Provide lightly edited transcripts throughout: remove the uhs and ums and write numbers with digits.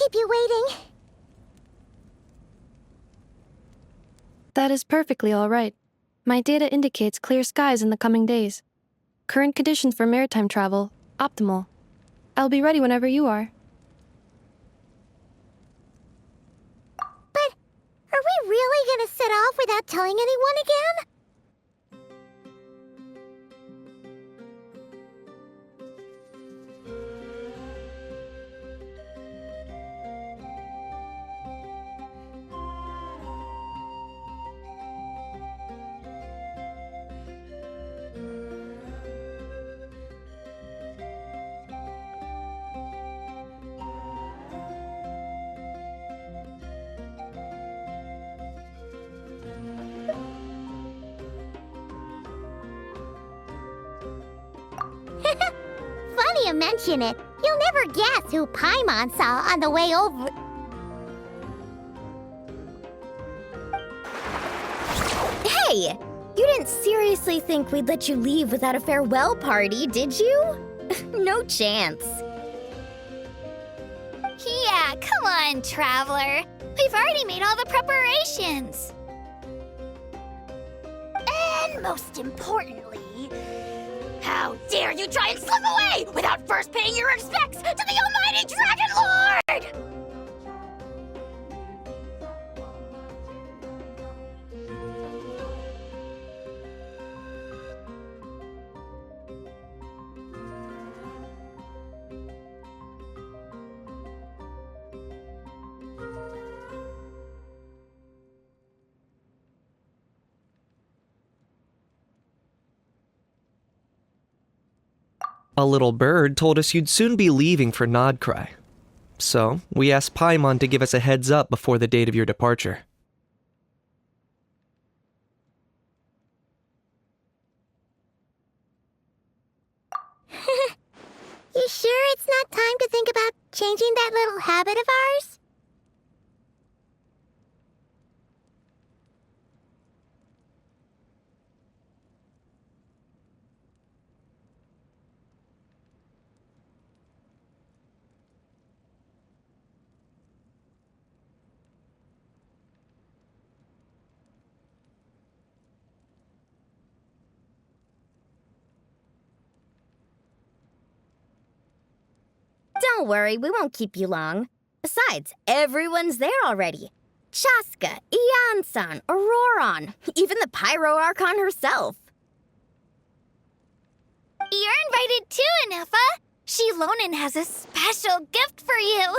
keep you waiting. That is perfectly all right. My data indicates clear skies in the coming days. Current conditions for maritime travel, optimal. I'll be ready whenever you are. But are we really gonna set off without telling anyone again? Funny you mention it. You'll never guess who Paimon saw on the way over. Hey! You didn't seriously think we'd let you leave without a farewell party, did you? No chance. Yeah, come on, Traveler. We've already made all the preparations. And most importantly, how dare you try and slip away without first paying your respects to the almighty Dragon Lord! A little bird told us you'd soon be leaving for Nodcry. So, we asked Paimon to give us a heads up before the date of your departure. You sure it's not time to think about changing that little habit of ours? Don't worry, we won't keep you long. Besides, everyone's there already. Chaska, Ian-san, Auroron, even the Pyro Archon herself. You're invited too, Anefa. Shilonen has a special gift for you.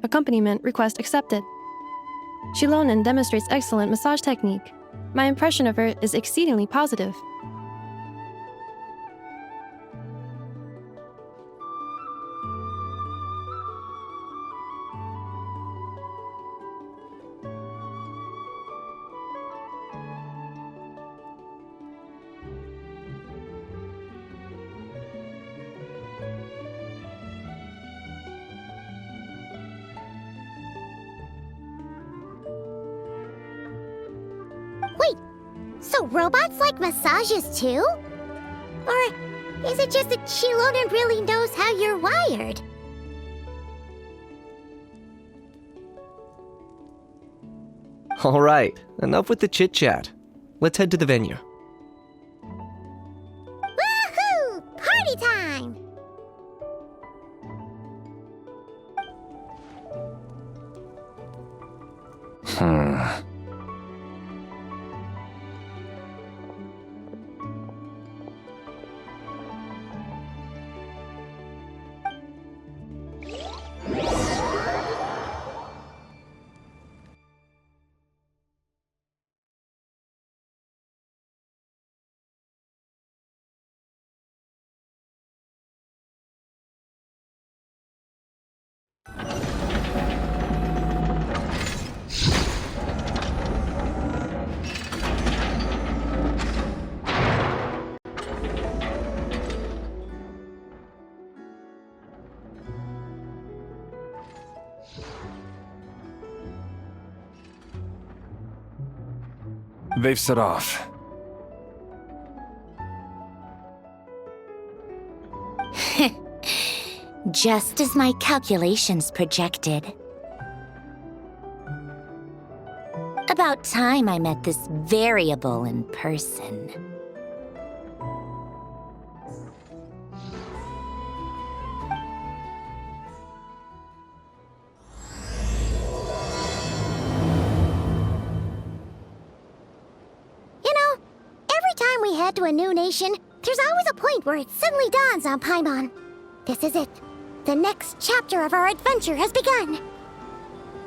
Accompaniment request accepted. Shilonen demonstrates excellent massage technique. My impression of her is exceedingly positive. Wait, so robots like massages too? Or is it just that Shilonen really knows how you're wired? Alright, enough with the chit-chat. Let's head to the venue. Woohoo! Party time! They've set off. just as my calculations projected. About time I met this variable in person. You know, every time we head to a new nation, there's always a point where it suddenly dawns on Paimon. This is it. The next chapter of our adventure has begun.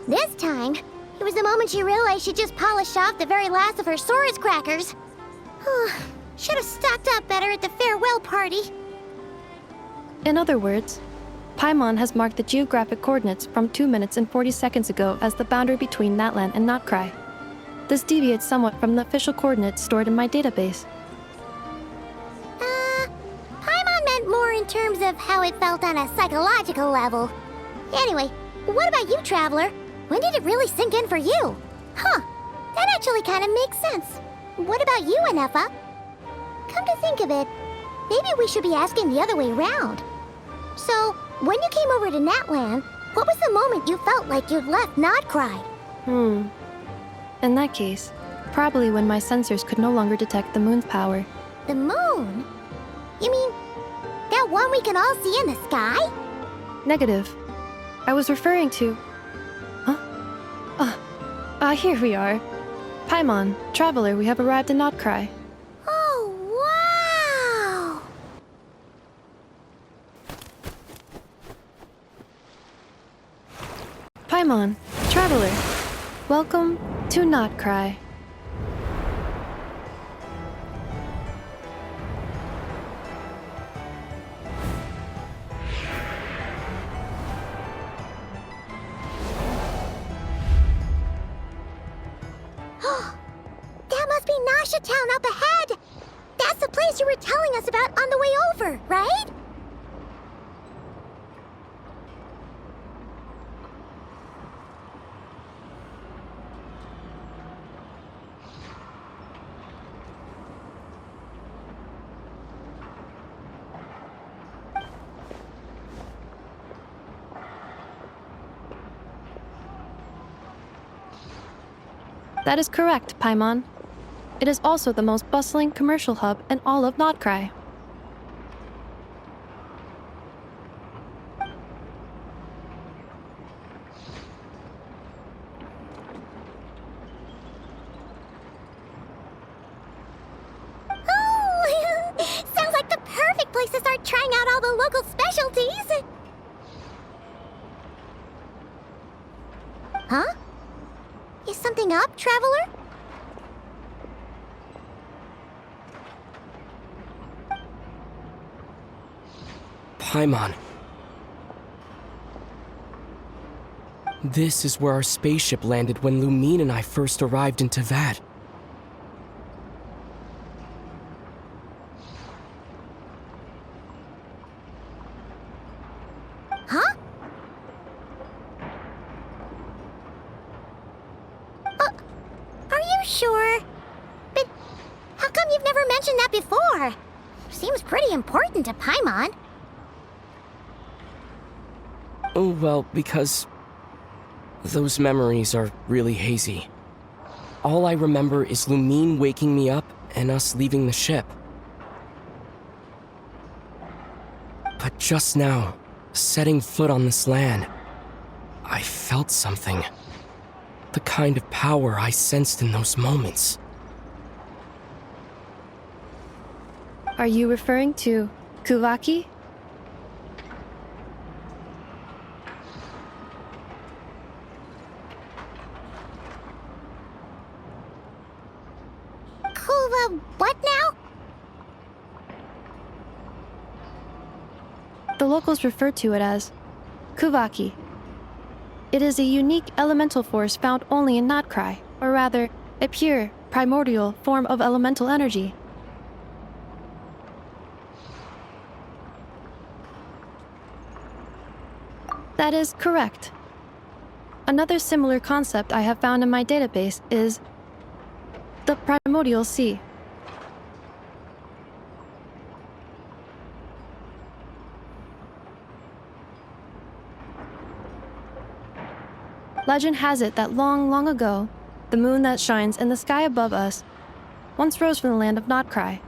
This time, it was the moment she realized she just polished off the very last of her Sora's crackers. Should have stocked up better at the farewell party. In other words, Paimon has marked the geographic coordinates from 2 minutes and 40 seconds ago as the boundary between Natlan and Notcry. This deviates somewhat from the official coordinates stored in my database. Paimon meant more in terms of how it felt on a psychological level. Anyway, what about you, Traveler? When did it really sink in for you? Huh, that actually kind of makes sense. What about you, Anefa? Come to think of it, maybe we should be asking the other way around. So, when you came over to Natlan, what was the moment you felt like you'd left Notcry? In that case, probably when my sensors could no longer detect the moon's power. The moon? You mean that one we can all see in the sky? Negative. I was referring to... here we are. Paimon, Traveler, we have arrived in Notcry. Oh, wow! Paimon, Traveler, welcome to Notcry. That must be Nasha Town up ahead! That's the place you were telling us about on the way over, right? That is correct, Paimon. It is also the most bustling commercial hub in all of Notcry. Oh, sounds like the perfect place to start trying out all the local specialties. Huh? Is something up, Traveler? Paimon. This is where our spaceship landed when Lumine and I first arrived into Vat. Huh? Are you sure? But how come you've never mentioned that before? Seems pretty important to Paimon. Oh, well, because those memories are really hazy. All I remember is Lumine waking me up and us leaving the ship. But just now, setting foot on this land, I felt something. The kind of power I sensed in those moments. Are you referring to Kuvaki? Kuva, what now? The locals refer to it as Kuvaki. It is a unique elemental force found only in Notcry, or rather, a pure, primordial form of elemental energy. That is correct. Another similar concept I have found in my database is the primordial sea. Legend has it that long, long ago, the moon that shines in the sky above us once rose from the land of Nodcry.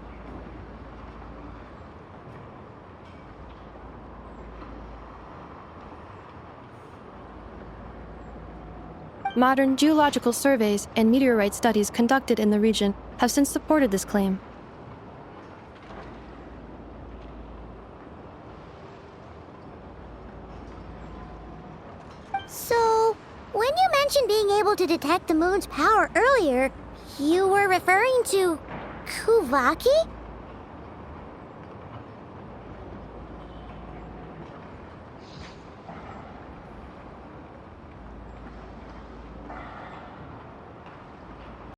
Modern geological surveys and meteorite studies conducted in the region have since supported this claim. So, when you mentioned being able to detect the moon's power earlier, you were referring to Kuvaki?